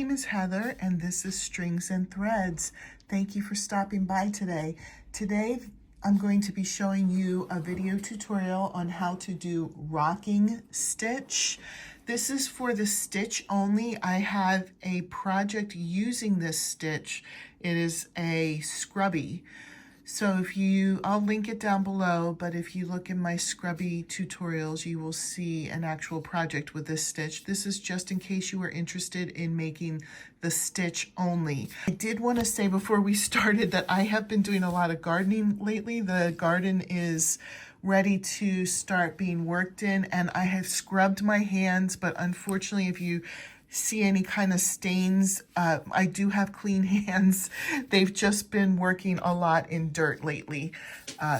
name is Heather and this is Strings and Threads. Thank you for stopping by today. Today I'm going to be showing you a video tutorial on how to do rocking stitch. This is for the stitch only. I have a project using this stitch. It is a scrubby. So I'll link it down below, but if you look in my scrubby tutorials, you will see an actual project with this stitch. This is just in case you were interested in making the stitch only. I did want to say before we started that I have been doing a lot of gardening lately. The garden is ready to start being worked in, and I have scrubbed my hands, but unfortunately, if you see any kind of stains, I do have clean hands. They've just been working a lot in dirt lately.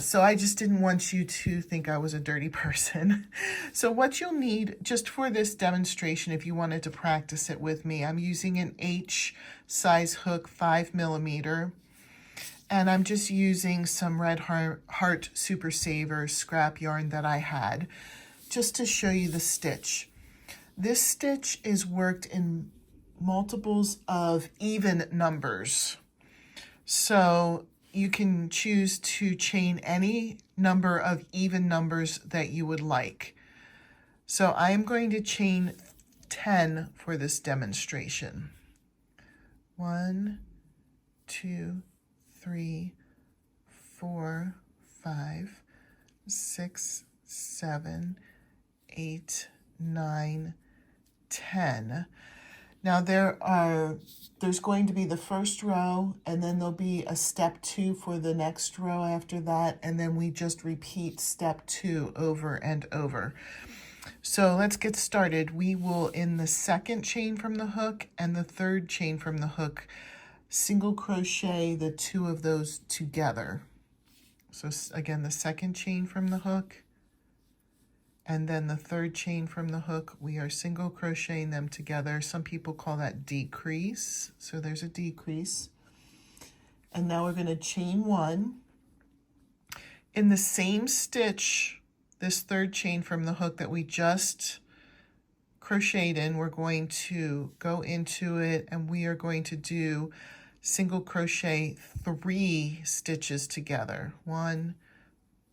So I just didn't want you to think I was a dirty person. So what you'll need just for this demonstration, if you wanted to practice it with me, I'm using an H size hook, 5mm. And I'm just using some Red Heart Super Saver scrap yarn that I had, just to show you the stitch. This stitch is worked in multiples of even numbers. So you can choose to chain any number of even numbers that you would like. So I am going to chain 10 for this demonstration. 1, 2, 3, 4, 5, 6, 7, 8, 9, 10. Now there's going to be the first row, and then there'll be a step 2 for the next row after that, and then we just repeat step 2 over and over. So let's get started. We will, in the second chain from the hook and the third chain from the hook, single crochet the 2 of those together. So again, the second chain from the hook, and then the third chain from the hook, we are single crocheting them together. Some people call that decrease. So there's a decrease. And now we're going to chain 1. In the same stitch, this third chain from the hook that we just crocheted in, we're going to go into it and we are going to do single crochet 3 stitches together. 1,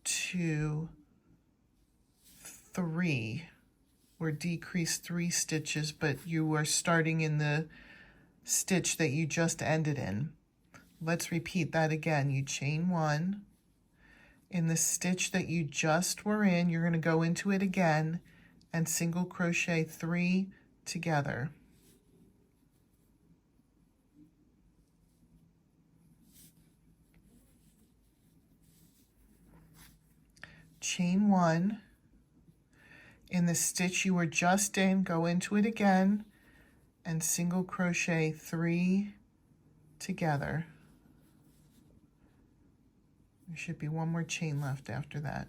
2, 3, or decrease 3 stitches, but you are starting in the stitch that you just ended in. Let's repeat that again. You chain 1. In the stitch that you just were in, you're going to go into it again and single crochet 3 together. Chain 1. In the stitch you were just in, go into it again and single crochet 3 together. There should be one more chain left after that.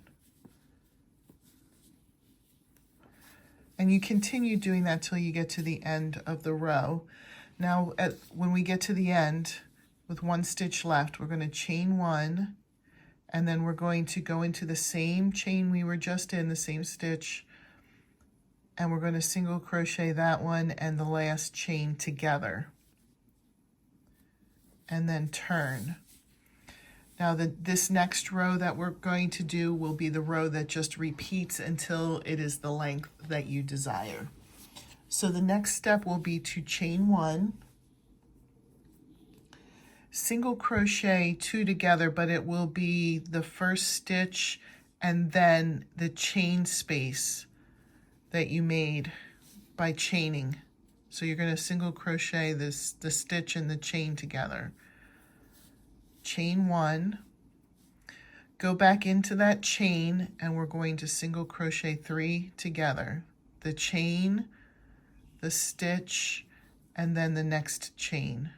And you continue doing that till you get to the end of the row. Now, when we get to the end, with 1 stitch left, we're going to chain 1, and then we're going to go into the same chain we were just in, the same stitch, and we're going to single crochet that one and the last chain together, and then turn. Now this next row that we're going to do will be the row that just repeats until it is the length that you desire. So the next step will be to chain 1, single crochet 2 together, but it will be the first stitch and then the chain space that you made by chaining. So you're going to single crochet the stitch and the chain together. Chain 1, go back into that chain, and we're going to single crochet 3 together. The chain, the stitch, and then the next chain.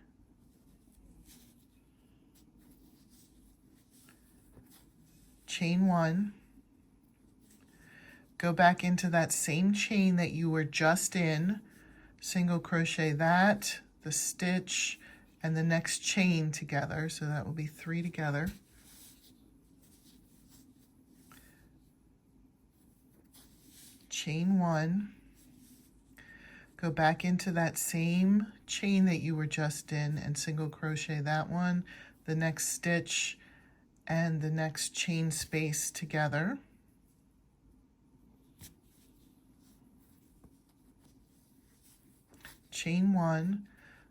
Chain 1, go back into that same chain that you were just in, single crochet that, the stitch, and the next chain together, so that will be 3 together. Chain 1, Go back into that same chain that you were just in and single crochet that one, the next stitch, and the next chain space together. Chain one,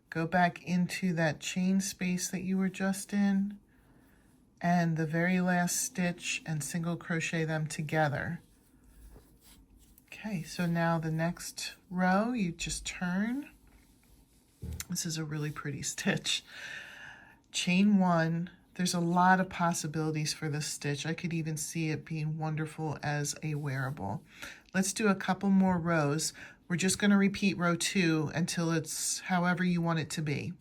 go back into that chain space that you were just in, and the very last stitch, and single crochet them together. Okay, so now the next row, you just turn. This is a really pretty stitch. Chain one. There's a lot of possibilities for this stitch. I could even see it being wonderful as a wearable. Let's do a couple more rows. We're just going to repeat row 2 until it's however you want it to be.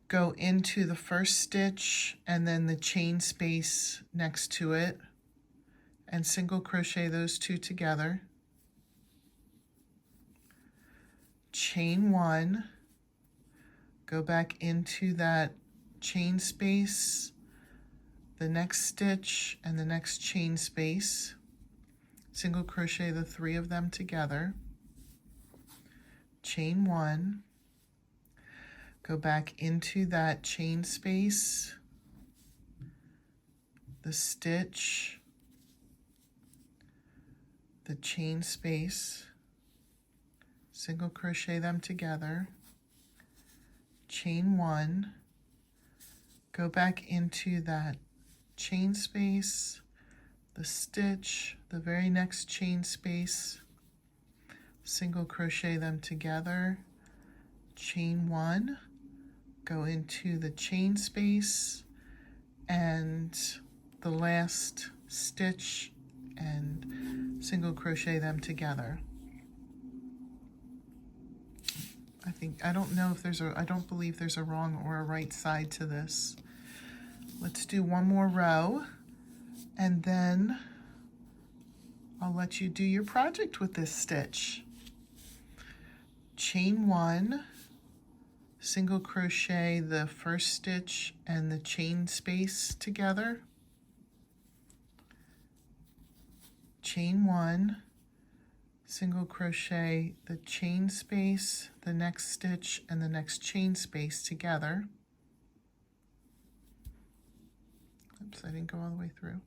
Go into the first stitch and then the chain space next to it, and single crochet those two together. Chain one, go back into that chain space, the next stitch, and the next chain space. Single crochet the 3 of them together. Chain one, go back into that chain space, the stitch, the chain space, single crochet them together. Chain one, go back into that chain space, the stitch, the very next chain space, single crochet them together. Chain one, go into the chain space and the last stitch and single crochet them together. I don't believe there's a wrong or a right side to this. Let's do one more row, and then I'll let you do your project with this stitch. Chain one, single crochet the first stitch and the chain space together. Chain one, single crochet the chain space, the next stitch, and the next chain space together. Oops, I didn't go all the way through.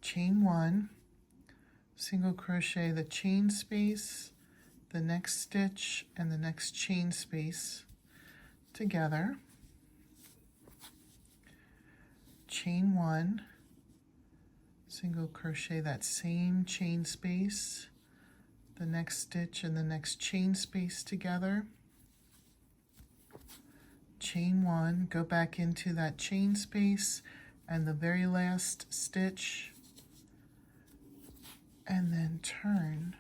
Chain one, single crochet the chain space, the next stitch, and the next chain space together. Chain one, single crochet that same chain space, the next stitch, and the next chain space together. Chain one, go back into that chain space and the very last stitch, and then turn.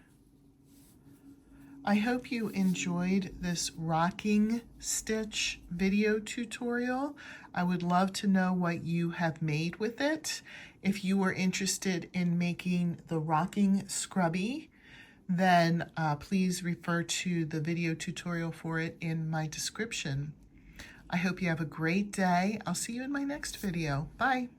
I hope you enjoyed this rocking stitch video tutorial. I would love to know what you have made with it. If you were interested in making the rocking scrubby, then please refer to the video tutorial for it in my description. I hope you have a great day. I'll see you in my next video. Bye.